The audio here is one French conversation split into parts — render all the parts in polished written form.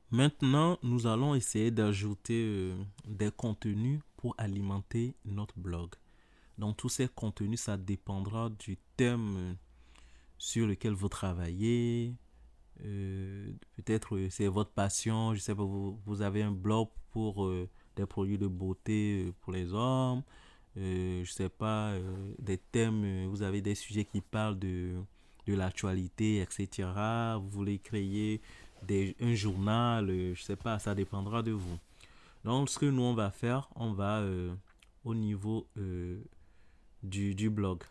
Maintenant, nous allons essayer d'ajouter des contenus pour alimenter notre blog. Donc, tous ces contenus, ça dépendra du thème sur lequel vous travaillez. Peut-être c'est votre passion, je sais pas, vous avez un blog pour des produits de beauté pour les hommes. Je sais pas, des thèmes, vous avez des sujets qui parlent de l'actualité, etc. Vous voulez créer un journal, je sais pas, ça dépendra de vous. Donc, ce que nous, on va faire, on va au niveau du blog.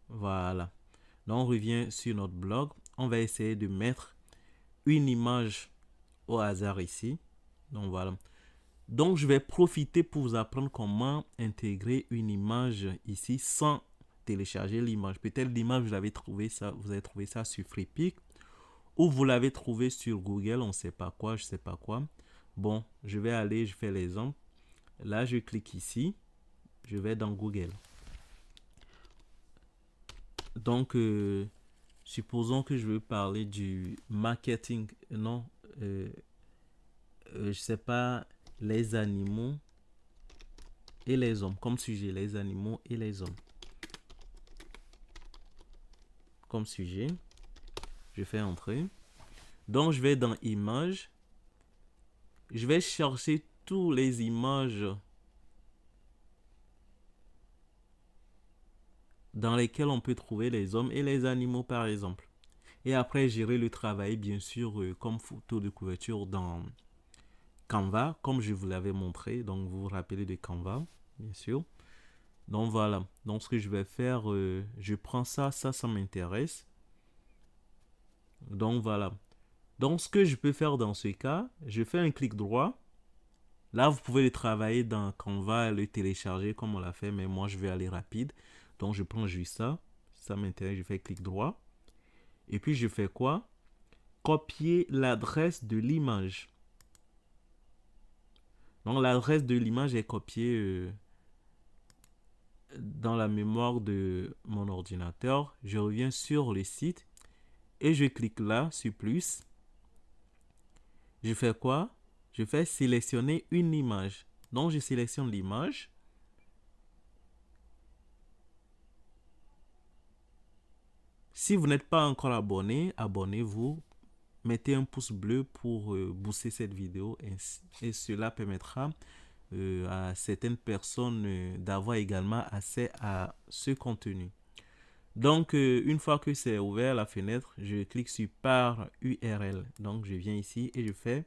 Voilà. Donc, on revient sur notre blog. On va essayer de mettre une image au hasard ici. Donc, voilà. Donc, je vais profiter pour vous apprendre comment intégrer une image ici sans télécharger l'image. Peut-être l'image, vous avez trouvé ça sur Freepik ou vous l'avez trouvé sur Google, on ne sait pas quoi, je ne sais pas quoi. Bon, je vais aller, je fais l'exemple. Là, je clique ici, je vais dans Google. Donc, supposons que je veux parler du marketing, non, je sais pas, les animaux et les hommes, comme sujet, les animaux et les hommes. Comme sujet, je fais entrer. Donc, je vais dans images. Je vais chercher toutes les images dans lesquelles on peut trouver les hommes et les animaux, par exemple. Et après, j'irai le travailler, bien sûr, comme photo de couverture dans Canva, comme je vous l'avais montré. Donc, vous vous rappelez de Canva, bien sûr. Donc, voilà. Donc, ce que je vais faire, je prends ça m'intéresse. Donc, voilà. Donc, ce que je peux faire dans ce cas, je fais un clic droit. Là, vous pouvez le travailler dans Canva, le télécharger comme on l'a fait, mais moi, je vais aller rapide. Donc, je prends juste ça. Ça m'intéresse, je fais clic droit. Et puis, je fais quoi? Copier l'adresse de l'image. Donc, l'adresse de l'image est copiée dans la mémoire de mon ordinateur. Je reviens sur le site et je clique là sur plus. Je fais quoi? Je fais sélectionner une image. Donc, je sélectionne l'image. Si vous n'êtes pas encore abonné, abonnez-vous. Mettez un pouce bleu pour booster cette vidéo et cela permettra à certaines personnes d'avoir également accès à ce contenu. Donc, une fois que c'est ouvert la fenêtre, je clique sur par URL. Donc, je viens ici et je fais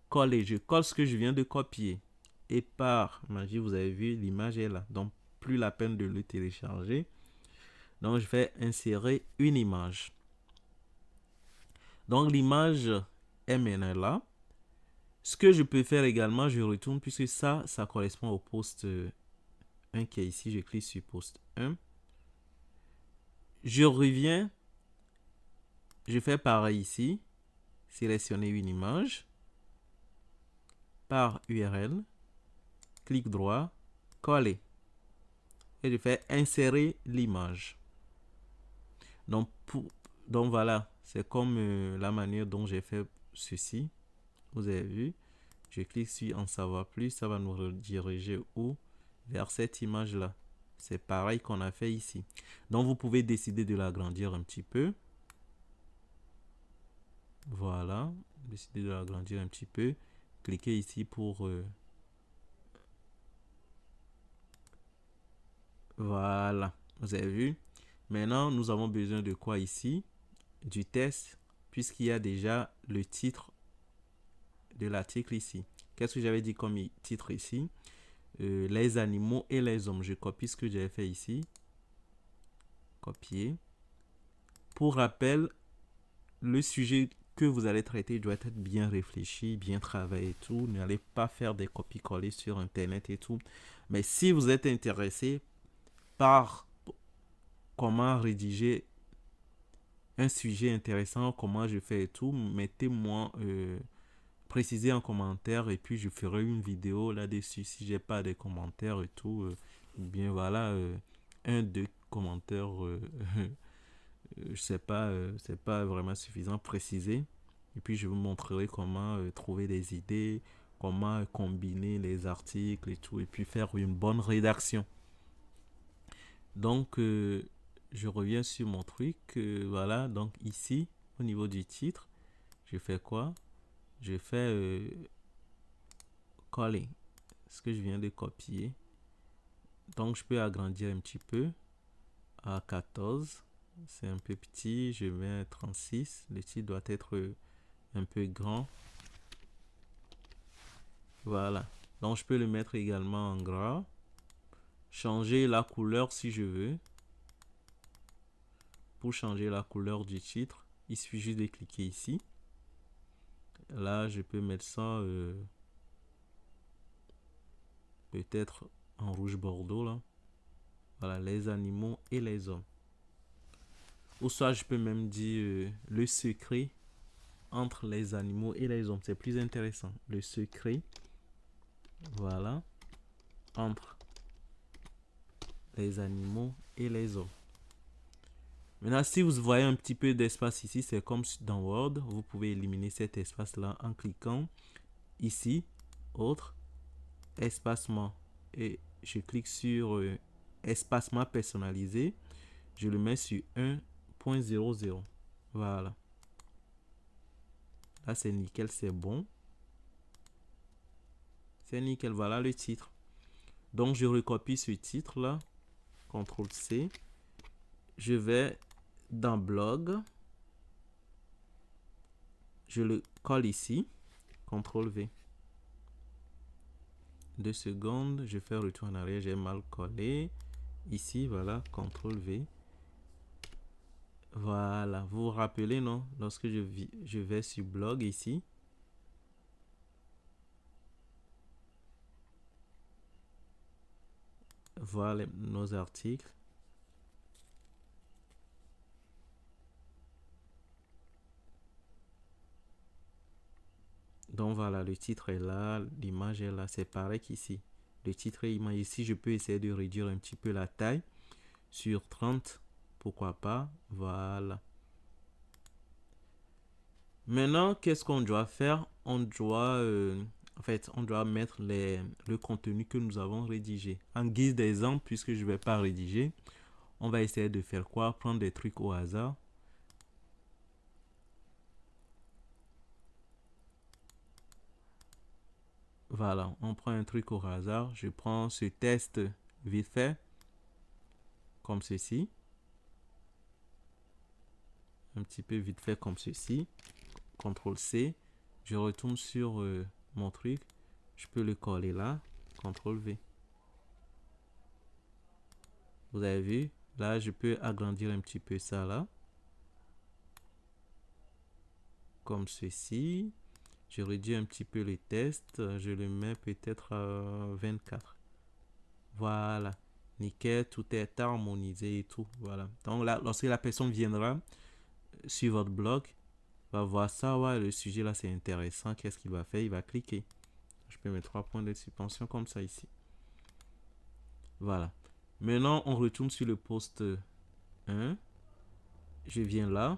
coller. Je colle ce que je viens de copier. Et par magie, vous avez vu, l'image est là. Donc, plus la peine de le télécharger. Donc, je vais insérer une image. Donc, l'image est maintenant là. Ce que je peux faire également, je retourne puisque ça correspond au post 1 qui est ici. Je clique sur post 1. Je reviens. Je fais pareil ici. Sélectionner une image. Par URL. Clic droit. Coller. Et je fais insérer l'image. Donc, donc voilà. C'est comme la manière dont j'ai fait ceci. Vous avez vu. Je clique sur en savoir plus. Ça va nous rediriger où? Vers cette image-là. C'est pareil qu'on a fait ici. Donc, vous pouvez décider de l'agrandir un petit peu. Voilà. Décider de l'agrandir un petit peu. Cliquez ici pour... voilà. Vous avez vu. Maintenant, nous avons besoin de quoi ici? Du test, puisqu'il y a déjà le titre de l'article ici. Qu'est-ce que j'avais dit comme titre ici? Les animaux et les hommes. Je copie ce que j'avais fait ici. Copier. Pour rappel, le sujet que vous allez traiter doit être bien réfléchi, bien travaillé et tout. N'allez pas faire des copies-coller sur Internet et tout. Mais si vous êtes intéressé par comment rédiger un sujet intéressant, comment je fais et tout, mettez-moi, précisez en commentaire et puis je ferai une vidéo là-dessus si j'ai pas des commentaires et tout. Bien voilà, un, deux commentaires, je sais pas, c'est pas vraiment suffisant, préciser. Et puis, je vous montrerai comment trouver des idées, comment combiner les articles et tout, et puis faire une bonne rédaction. Donc, je reviens sur mon truc. Voilà, donc ici, au niveau du titre, je fais quoi? Je fais coller ce que je viens de copier. Donc, je peux agrandir un petit peu à 14. C'est un peu petit. Je mets 36. Le titre doit être un peu grand. Voilà. Donc, je peux le mettre également en gras. Changer la couleur si je veux. Pour changer la couleur du titre, il suffit juste de cliquer ici. Là, je peux mettre ça peut-être en rouge bordeaux là. Voilà, les animaux et les hommes. Ou soit je peux même dire le secret entre les animaux et les hommes. C'est plus intéressant. Le secret, voilà, entre les animaux et les hommes. Maintenant, si vous voyez un petit peu d'espace ici, c'est comme dans Word. Vous pouvez éliminer cet espace-là en cliquant ici, autre, espacement. Et je clique sur espacement personnalisé. Je le mets sur 1.00. Voilà. Là, c'est nickel, c'est bon. C'est nickel, voilà le titre. Donc, je recopie ce titre-là. CTRL-C. Je vais dans blog. Je le colle ici. CTRL-V. 2 secondes. Je fais retour en arrière. J'ai mal collé. Ici, voilà. CTRL-V. Voilà. Vous vous rappelez, non? Lorsque je vais sur blog ici. Voilà nos articles. Donc voilà, le titre est là, l'image est là, c'est pareil qu'ici. Le titre et l'image ici, je peux essayer de réduire un petit peu la taille sur 30, pourquoi pas, voilà. Maintenant, qu'est-ce qu'on doit faire? On doit, on doit mettre le contenu que nous avons rédigé. En guise d'exemple, puisque je ne vais pas rédiger, on va essayer de faire quoi? Prendre des trucs au hasard. Voilà, on prend un truc au hasard. Je prends ce test vite fait, comme ceci. Un petit peu vite fait comme ceci. CTRL-C. Je retourne sur mon truc. Je peux le coller là. CTRL-V. Vous avez vu? Là, je peux agrandir un petit peu ça là. Comme ceci. Je réduis un petit peu les tests. Je le mets peut-être à 24. Voilà. Nickel, tout est harmonisé et tout. Voilà. Donc là, lorsque la personne viendra sur votre blog, va voir ça. Ouais, le sujet là, c'est intéressant. Qu'est-ce qu'il va faire? Il va cliquer. Je peux mettre 3 points de suspension comme ça ici. Voilà. Maintenant, on retourne sur le poste 1. Je viens là.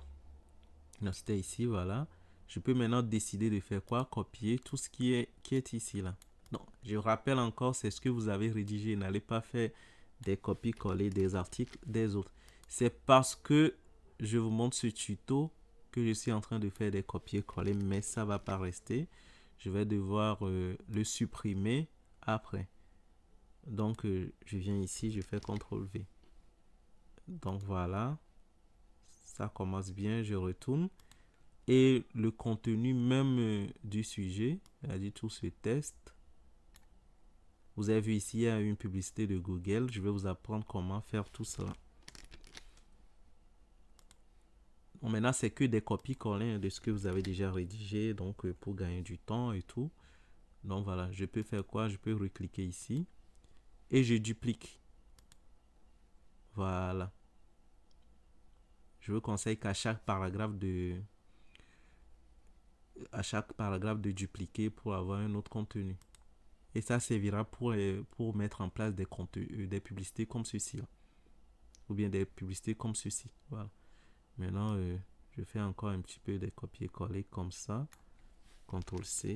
Non, c'était ici, voilà. Je peux maintenant décider de faire quoi? Copier tout ce qui est ici, là. Donc, je rappelle encore, c'est ce que vous avez rédigé. N'allez pas faire des copies-coller des articles des autres. C'est parce que je vous montre ce tuto que je suis en train de faire des copier-coller, mais ça ne va pas rester. Je vais devoir le supprimer après. Donc, je viens ici, je fais CTRL-V. Donc, voilà. Ça commence bien, je retourne. Et le contenu même du sujet, c'est-à-dire tout ce test. Vous avez vu ici, il y a une publicité de Google. Je vais vous apprendre comment faire tout cela. Bon, maintenant, c'est que des copies-coller de ce que vous avez déjà rédigé, donc pour gagner du temps et tout. Donc voilà, je peux faire quoi? Je peux recliquer ici et je duplique. Voilà. Je vous conseille qu'à chaque paragraphe de dupliquer pour avoir un autre contenu. Et ça servira pour mettre en place des contenus, des publicités comme ceci. Ou bien des publicités comme ceci. Voilà. Maintenant, Je fais encore un petit peu de copier-coller comme ça. CTRL-C.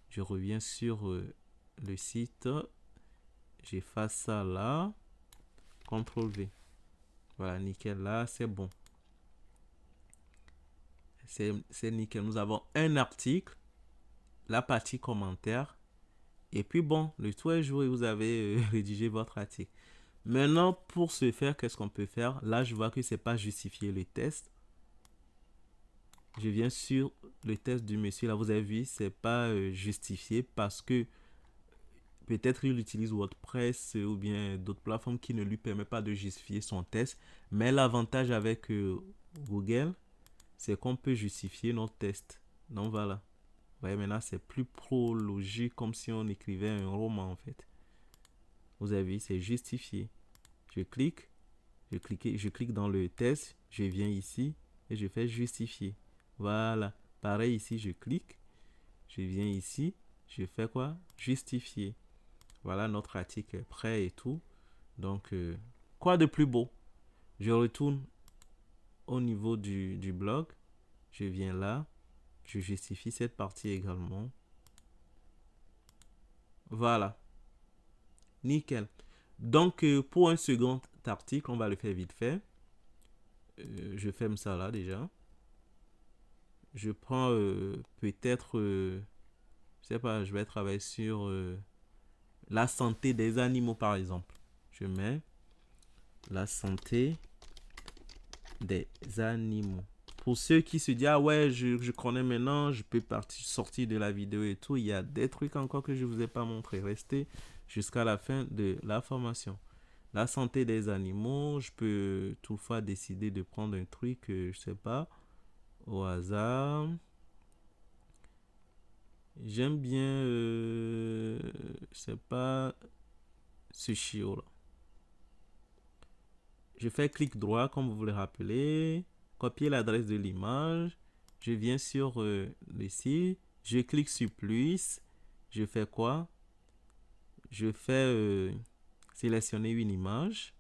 Je reviens sur le site. J'efface ça là. CTRL-V. Voilà, nickel. Là, c'est bon. C'est nickel. Nous avons un article, la partie commentaire. Et puis bon, le tout est joué. Vous avez rédigé votre article. Maintenant, pour ce faire, qu'est-ce qu'on peut faire? Là, je vois que c'est pas justifié le test. Je viens sur le test du monsieur. Là, vous avez vu, c'est pas justifié parce que peut-être il utilise WordPress ou bien d'autres plateformes qui ne lui permettent pas de justifier son test. Mais l'avantage avec Google, c'est qu'on peut justifier nos tests. Donc voilà. Vous voyez, maintenant, c'est plus prologique comme si on écrivait un roman en fait. Vous avez vu, c'est justifié. Je clique. Je clique dans le test, je viens ici et je fais justifier. Voilà. Pareil ici, je clique, je viens ici, je fais quoi? Justifier. Voilà, notre article est prêt et tout. Donc, quoi de plus beau? Je retourne au niveau du blog. Je viens là. Je justifie cette partie également. Voilà. Nickel. Donc, pour un second article, on va le faire vite fait. Je ferme ça là déjà. Je prends peut-être, je sais pas, je vais travailler sur la santé des animaux par exemple. Je mets la santé des animaux. Pour ceux qui se disent, ah ouais, je connais maintenant, je peux sortir de la vidéo et tout, il y a des trucs encore que je ne vous ai pas montré. Restez jusqu'à la fin de la formation. La santé des animaux, je peux toutefois décider de prendre un truc, je sais pas, au hasard. J'aime bien, c'est pas ce chiot là. Je fais clic droit comme vous le rappelez, copier l'adresse de l'image. Je viens sur le site, je clique sur plus. Je fais quoi? Je fais sélectionner une image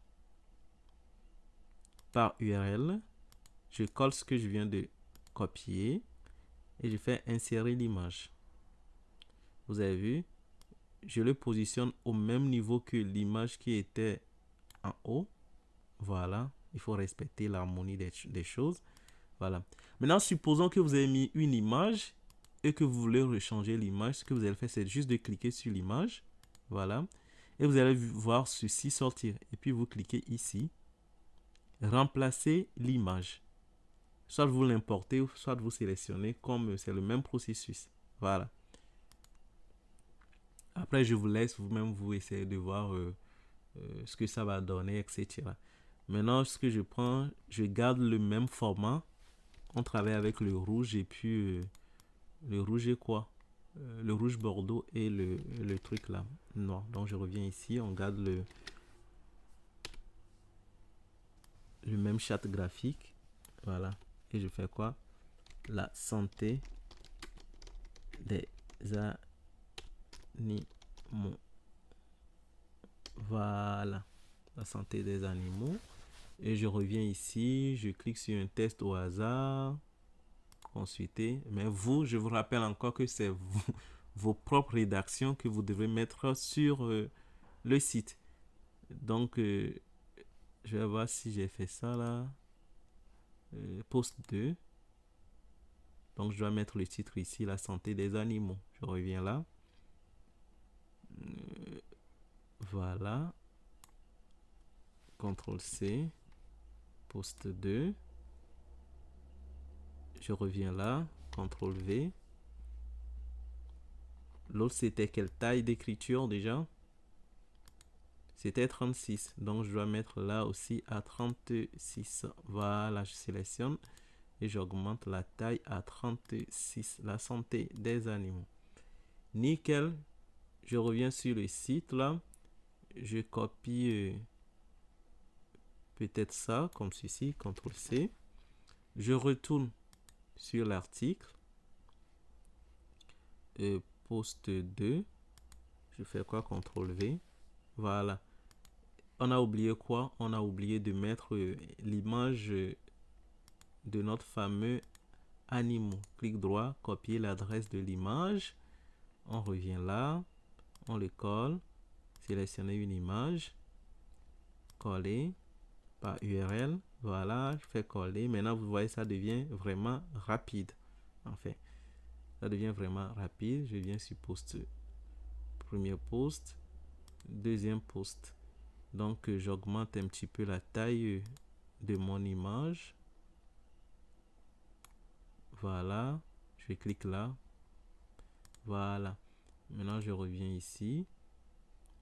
par URL. Je colle ce que je viens de copier et je fais insérer l'image. Vous avez vu? Je le positionne au même niveau que l'image qui était en haut. Voilà, il faut respecter l'harmonie des choses. Voilà. Maintenant, supposons que vous avez mis une image et que vous voulez rechanger l'image. Ce que vous allez faire, c'est juste de cliquer sur l'image. Voilà. Et vous allez voir ceci sortir. Et puis, vous cliquez ici. Remplacer l'image. Soit vous l'importez, soit vous sélectionnez comme c'est le même processus. Voilà. Après, je vous laisse vous-même vous essayer de voir ce que ça va donner, etc. Maintenant, ce que je prends, je garde le même format. On travaille avec le rouge et puis le rouge et quoi? Le rouge bordeaux et le truc là. Non, donc je reviens ici, on garde le même charte graphique. Voilà. Et je fais quoi? La santé des animaux. Voilà. La santé des animaux. Et je reviens ici, je clique sur un test au hasard. Consulter. Mais vous, je vous rappelle encore que c'est vos propres rédactions que vous devez mettre sur le site. Donc, je vais voir si j'ai fait ça là. Post 2. Donc, je dois mettre le titre ici, la santé des animaux. Je reviens là. Voilà. CTRL-C. Post 2. Je reviens là. CTRL-V. L'autre, c'était quelle taille d'écriture déjà? C'était 36. Donc, je dois mettre là aussi à 36. Voilà, je sélectionne et j'augmente la taille à 36. La santé des animaux. Nickel. Je reviens sur le site là. Je copie peut-être ça comme ceci. CTRL-C. Je retourne sur l'article. Post 2. Je fais quoi? CTRL-V. Voilà. On a oublié quoi? On a oublié de mettre l'image de notre fameux animaux. Clic droit, copier l'adresse de l'image. On revient là, on le colle, sélectionner une image, coller par URL. Voilà, je fais coller. Maintenant, vous voyez, ça devient vraiment rapide. En fait, ça devient vraiment rapide. Je viens sur post, premier post, deuxième post. Donc, j'augmente un petit peu la taille de mon image. Voilà, je clique là. Voilà. Maintenant, je reviens ici.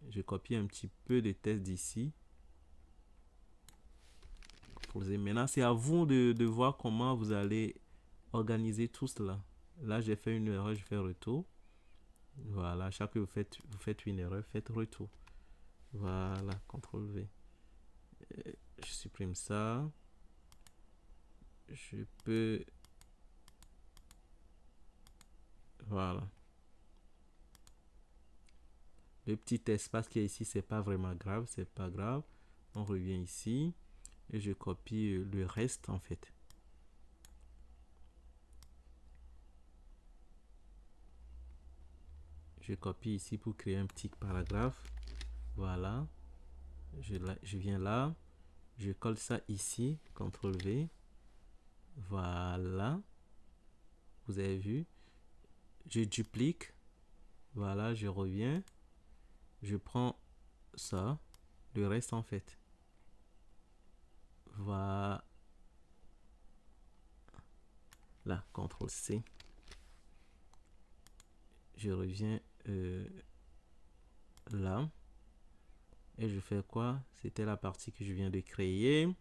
Je copie un petit peu de texte d'ici. Maintenant, c'est à vous de voir comment vous allez organiser tout cela. Là, j'ai fait une erreur, je fais retour. Voilà, chaque fois que vous faites une erreur, faites retour. Voilà, CTRL V. Je supprime ça. Je peux... Voilà. Le petit espace qui est ici, c'est pas vraiment grave, c'est pas grave. On revient ici et je copie le reste en fait. Je copie ici pour créer un petit paragraphe. Voilà. Je viens là. Je colle ça ici. CTRL V. Voilà. Vous avez vu. Je duplique. Voilà, je reviens. Je prends ça. Le reste en fait. Voilà. Là, CTRL C. Je reviens là. Et je fais quoi? C'était la partie que je viens de créer.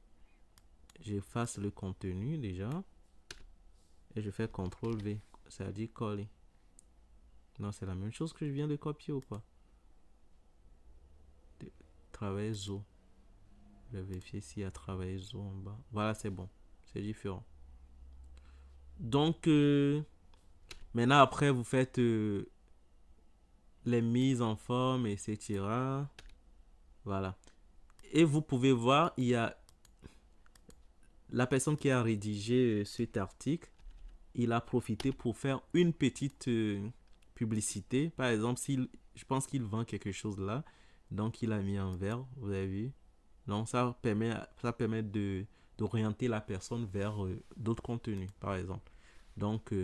J'efface le contenu déjà. Et je fais CTRL V. Ça dit coller. Non, c'est la même chose que je viens de copier ou quoi? Travail zo. Je vais vérifier s'il y a travail zo en bas. Voilà, c'est bon. C'est différent. Donc, maintenant, après, vous faites les mises en forme, etc. Voilà. Et vous pouvez voir, il y a la personne qui a rédigé cet article. Il a profité pour faire une petite publicité. Par exemple, je pense qu'il vend quelque chose là. Donc, il a mis en vert. Vous avez vu? Donc, ça permet d'orienter la personne vers d'autres contenus, par exemple. Donc,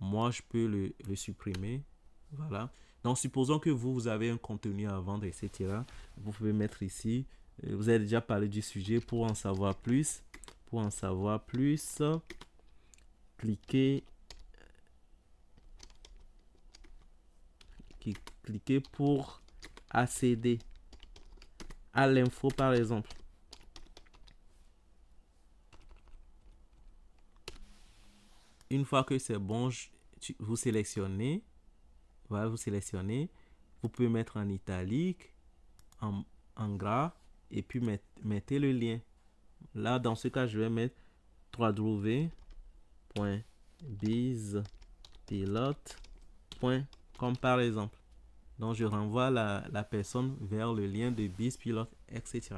moi, je peux le supprimer. Voilà. Donc, supposons que vous avez un contenu à vendre, etc. Vous pouvez mettre ici. Vous avez déjà parlé du sujet. Pour en savoir plus, cliquez pour accéder à l'info, par exemple. Une fois que c'est bon, vous sélectionnez. Voilà, vous sélectionnez. Vous pouvez mettre en italique, en gras, et puis mettez le lien. Là, dans ce cas, je vais mettre www.bizpilote.com par exemple. Donc, je renvoie la personne vers le lien de BizPilote, etc.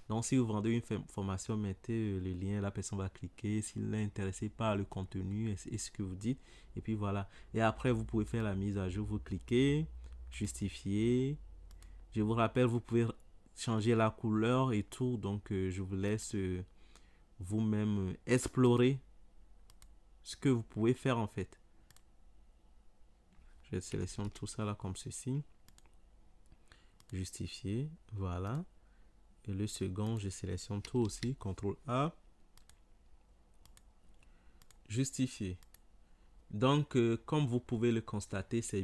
Donc, si vous vendez une formation, mettez le lien, la personne va cliquer. S'il est intéressé par le contenu et ce que vous dites. Et puis voilà. Et après, vous pouvez faire la mise à jour. Vous cliquez, justifier. Je vous rappelle, vous pouvez changer la couleur et tout. Donc, je vous laisse vous-même explorer ce que vous pouvez faire en fait. Je sélectionne tout ça là comme ceci. Justifier. Voilà. Et le second, je sélectionne tout aussi. CTRL A. Justifier. Donc, comme vous pouvez le constater, c'est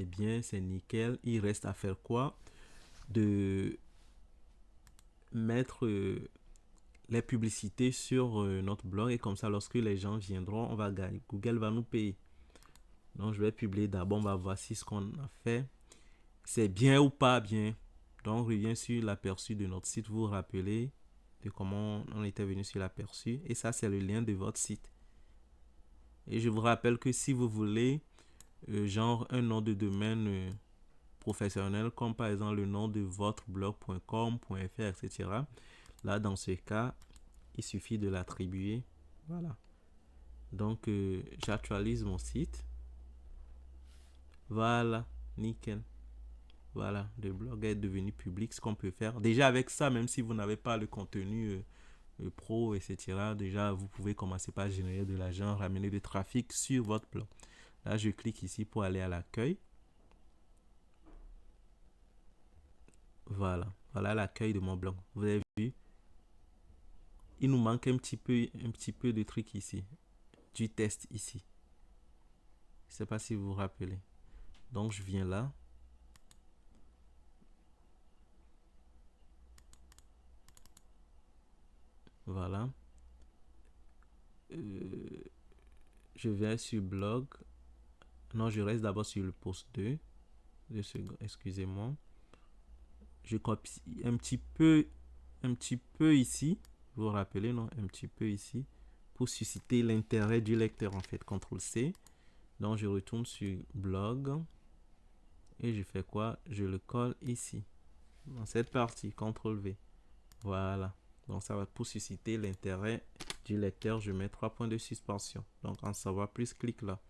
bien, c'est nickel. Il reste à faire quoi? De mettre les publicités sur notre blog. Et comme ça, lorsque les gens viendront, on va gagner. Google va nous payer. Donc, je vais publier d'abord. On va voir si ce qu'on a fait, c'est bien ou pas bien. Donc, on revient sur l'aperçu de notre site. Vous vous rappelez de comment on était venu sur l'aperçu. Et ça, c'est le lien de votre site. Et je vous rappelle que si vous voulez, genre un nom de domaine professionnel, comme par exemple le nom de votre blog.com, .fr, etc. Là, dans ce cas, il suffit de l'attribuer. Voilà. Donc, j'actualise mon site. Voilà, nickel. Voilà, le blog est devenu public, ce qu'on peut faire. Déjà avec ça, même si vous n'avez pas le contenu pro, etc., déjà vous pouvez commencer par générer de l'argent, ramener du trafic sur votre blog. Là, je clique ici pour aller à l'accueil. Voilà, voilà l'accueil de mon blog. Vous avez vu, il nous manque un petit peu de trucs ici, du test ici. Je ne sais pas si vous vous rappelez. Donc, je viens là. Voilà. Je viens sur blog. Non, je reste d'abord sur le post 2. Excusez-moi. Je copie un petit peu ici. Vous vous rappelez, non? Un petit peu ici. Pour susciter l'intérêt du lecteur, en fait. CTRL-C. Donc, je retourne sur blog. Et je fais quoi? Je le colle ici. Dans cette partie, CTRL-V. Voilà. Donc, ça va pour susciter l'intérêt du lecteur. Je mets 3 points de suspension. Donc, en savoir plus, clique là.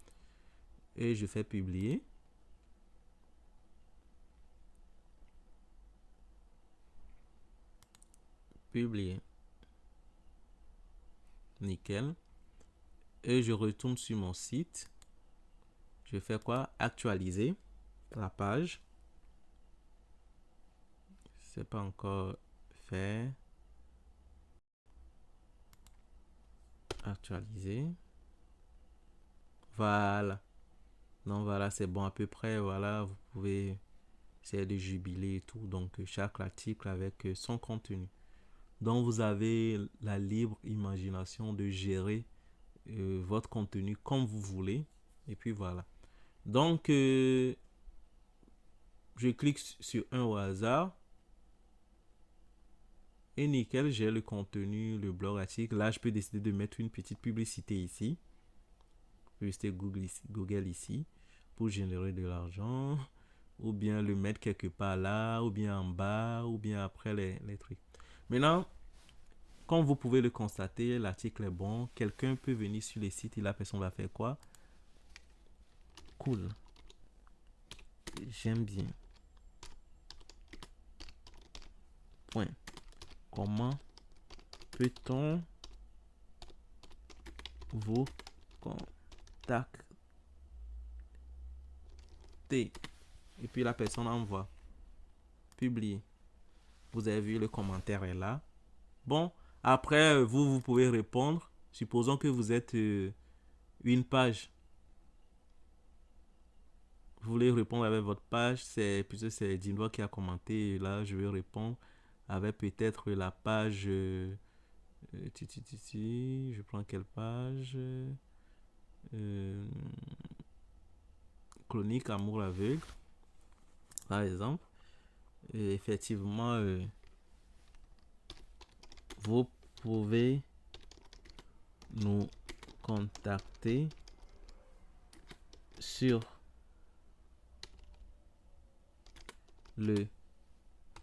Et je fais publier. Publier. Nickel. Et je retourne sur mon site. Je fais quoi? Actualiser la page. C'est pas encore fait. Actualiser. Voilà. Donc voilà, c'est bon à peu près. Voilà, vous pouvez essayer de jubiler et tout. Donc chaque article avec son contenu. Donc vous avez la libre imagination de gérer votre contenu comme vous voulez. Et puis voilà. Donc je clique sur un au hasard. Et nickel, j'ai le contenu, le blog article. Là, je peux décider de mettre une petite publicité ici. Publicité Google ici pour générer de l'argent. Ou bien le mettre quelque part là, ou bien en bas, ou bien après les trucs. Maintenant, comme vous pouvez le constater, l'article est bon. Quelqu'un peut venir sur le site et la personne va faire quoi? Cool. J'aime bien. Point. Comment peut-on vous contacter? Et puis la personne envoie. Publier. Vous avez vu, le commentaire est là. Bon, après, vous pouvez répondre. Supposons que vous êtes une page. Vous voulez répondre avec votre page. Puisque c'est Dino qui a commenté. Et là, je vais répondre avec peut-être la page. Je prends quelle page? Chronique Amour aveugle. Par exemple. Et effectivement, vous pouvez nous contacter sur le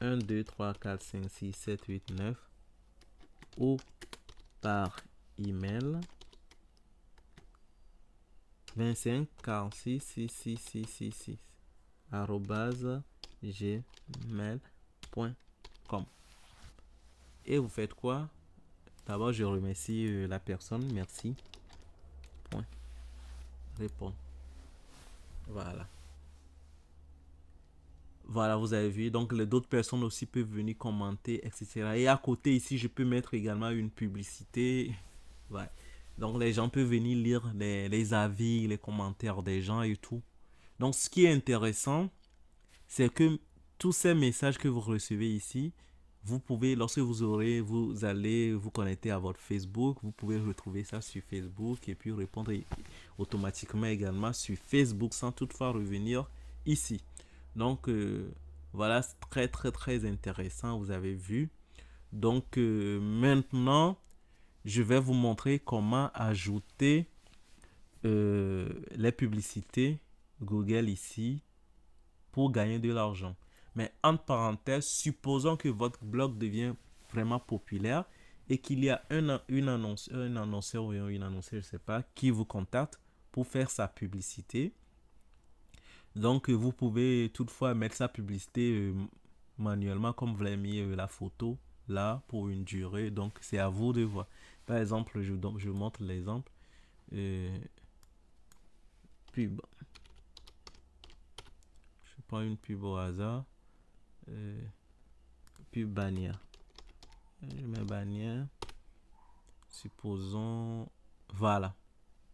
1, 2, 3, 4, 5, 6, 7, 8, 9 ou par email 25 46 6 6 6 6 6 arrobase gmail.com. Et vous faites quoi? D'abord, je remercie la personne. Merci. Point. Répondre. Voilà. Voilà, vous avez vu. Donc, d'autres personnes aussi peuvent venir commenter, etc. Et à côté, ici, je peux mettre également une publicité. Ouais. Donc, les gens peuvent venir lire les avis, les commentaires des gens et tout. Donc, ce qui est intéressant, c'est que tous ces messages que vous recevez ici, vous pouvez, lorsque vous allez vous connecter à votre Facebook, vous pouvez retrouver ça sur Facebook et puis répondre automatiquement également sur Facebook sans toutefois revenir ici. Donc, voilà, c'est très, très, très intéressant, vous avez vu. Donc, maintenant, je vais vous montrer comment ajouter les publicités Google ici pour gagner de l'argent. Mais entre parenthèses, supposons que votre blog devient vraiment populaire et qu'il y a un annonceur ou une annonceur, je sais pas, qui vous contacte pour faire sa publicité. Donc, vous pouvez toutefois mettre sa publicité manuellement, comme vous l'avez mis la photo là pour une durée. Donc, c'est à vous de voir. Par exemple, je vous montre l'exemple. Euh, pub. Je prends une pub au hasard. Euh, pub bannière. Je mets bannière. Supposons. Voilà.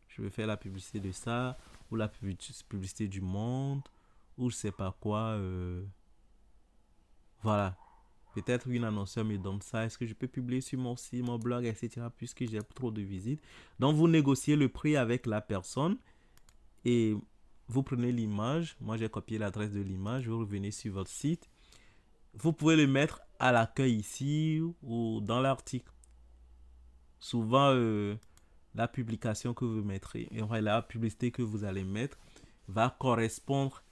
Je vais faire la publicité de ça. Ou la publicité du monde. Ou je sais pas quoi. Voilà. Peut-être une annonceur me donne ça. Est-ce que je peux publier sur mon site, mon blog, etc. Puisque j'ai trop de visites. Donc, vous négociez le prix avec la personne. Et vous prenez l'image. Moi, j'ai copié l'adresse de l'image. Vous revenez sur votre site. Vous pouvez le mettre à l'accueil ici ou dans l'article. Souvent, la publication que vous mettrez, et la publicité que vous allez mettre va correspondre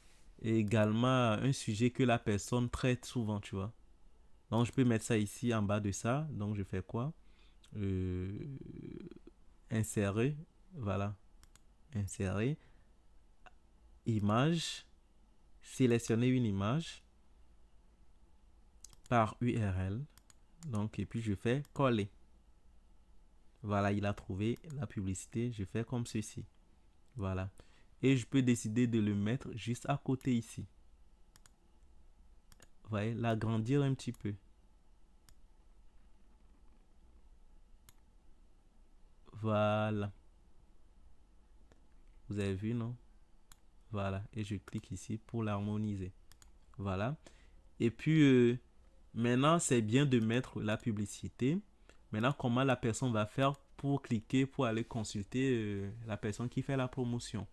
également à un sujet que la personne traite souvent, tu vois. Donc, je peux mettre ça ici en bas de ça. Donc, je fais quoi? euh, Insérer. Voilà. Insérer. Image. Sélectionner une image par URL. Donc, et puis, je fais coller. Voilà, il a trouvé la publicité. Je fais comme ceci. Voilà. Et je peux décider de le mettre juste à côté ici. Vous voyez, l'agrandir un petit peu. Voilà. Vous avez vu, non? Voilà. Et je clique ici pour l'harmoniser. Voilà. Et puis, maintenant, c'est bien de mettre la publicité. Maintenant, comment la personne va faire pour cliquer, pour aller consulter la personne qui fait la promotion?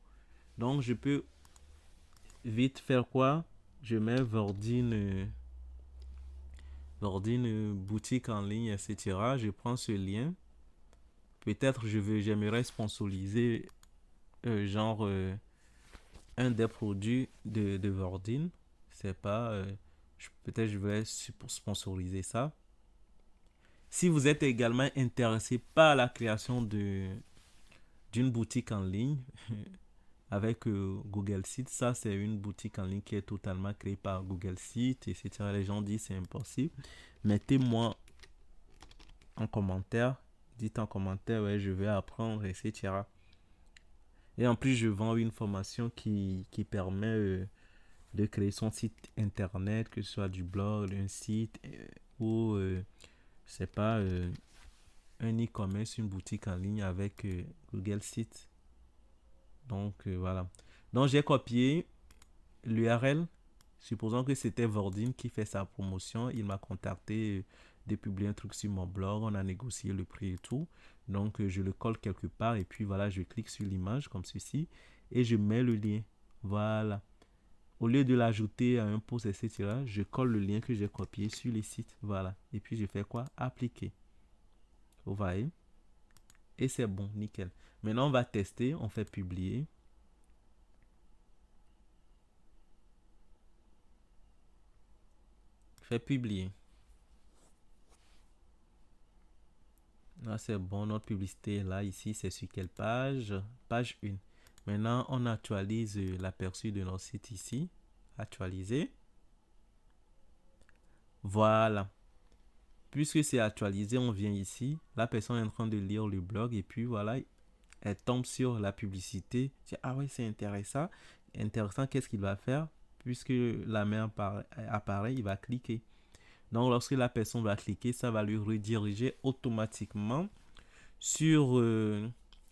Donc, je peux vite faire quoi? Je mets Vordine, boutique en ligne, etc. Je prends ce lien. Peut-être j'aimerais sponsoriser genre un des produits de Vordine. C'est pas. Peut-être je vais sponsoriser ça. Si vous êtes également intéressé par la création d'une boutique en ligne avec Google Sites, ça c'est une boutique en ligne qui est totalement créée par Google Sites, etc. Les gens disent c'est impossible. Mettez-moi en commentaire, dites en commentaire, ouais, je vais apprendre, etc. Et en plus, je vends une formation qui permet de créer son site internet, que ce soit du blog, un site ou, je sais pas, un e-commerce, une boutique en ligne avec Google Sites. Donc, voilà. Donc, j'ai copié l'URL. Supposons que c'était Vordine qui fait sa promotion. Il m'a contacté de publier un truc sur mon blog. On a négocié le prix et tout. Donc, je le colle quelque part. Et puis, voilà, je clique sur l'image comme ceci. Et je mets le lien. Voilà. Au lieu de l'ajouter à un post, etc., je colle le lien que j'ai copié sur les sites. Voilà. Et puis, je fais quoi? Appliquer. Vous voyez? Et c'est bon, nickel. Maintenant, on va tester. On fait publier. Fait publier. Là, c'est bon. Notre publicité est là. Ici, c'est sur quelle page? Page 1. Maintenant, on actualise l'aperçu de notre site ici. Actualiser. Voilà. Puisque c'est actualisé, on vient ici. La personne est en train de lire le blog. Et puis, voilà, elle tombe sur la publicité. Ah ouais, c'est intéressant. Intéressant, qu'est-ce qu'il va faire? Puisque la main apparaît, il va cliquer. Donc, lorsque la personne va cliquer, ça va lui rediriger automatiquement sur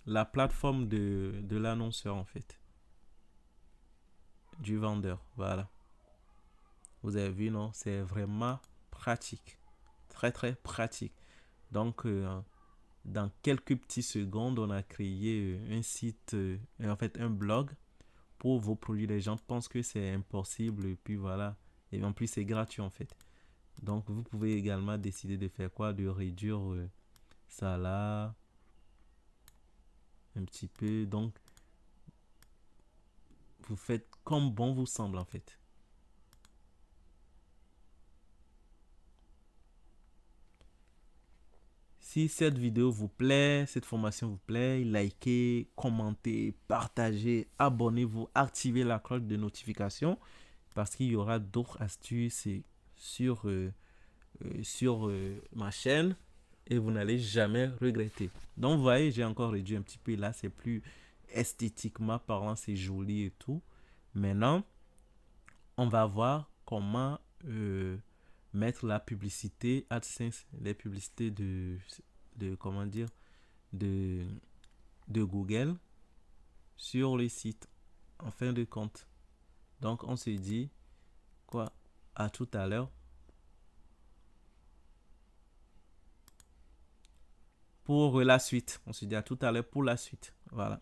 la plateforme de l'annonceur, en fait. Du vendeur. Voilà. Vous avez vu, non? C'est vraiment pratique. Très, très pratique. Donc, dans quelques petites secondes, on a créé un site, en fait, un blog pour vos produits. Les gens pensent que c'est impossible. Et puis voilà. Et en plus, c'est gratuit, en fait. Donc, vous pouvez également décider de faire quoi? De réduire ça là un petit peu. Donc, vous faites comme bon vous semble, en fait. Si cette vidéo vous plaît, cette formation vous plaît, likez, commentez, partagez, abonnez-vous, activez la cloche de notification parce qu'il y aura d'autres astuces sur, ma chaîne et vous n'allez jamais regretter. Donc, vous voyez, j'ai encore réduit un petit peu. Là, c'est plus esthétiquement parlant, c'est joli et tout. Maintenant, on va voir comment mettre la publicité AdSense, les publicités comment dire, de, de Google sur le site en fin de compte. Donc, on se dit quoi? À tout à l'heure pour la suite. On se dit à tout à l'heure pour la suite. Voilà.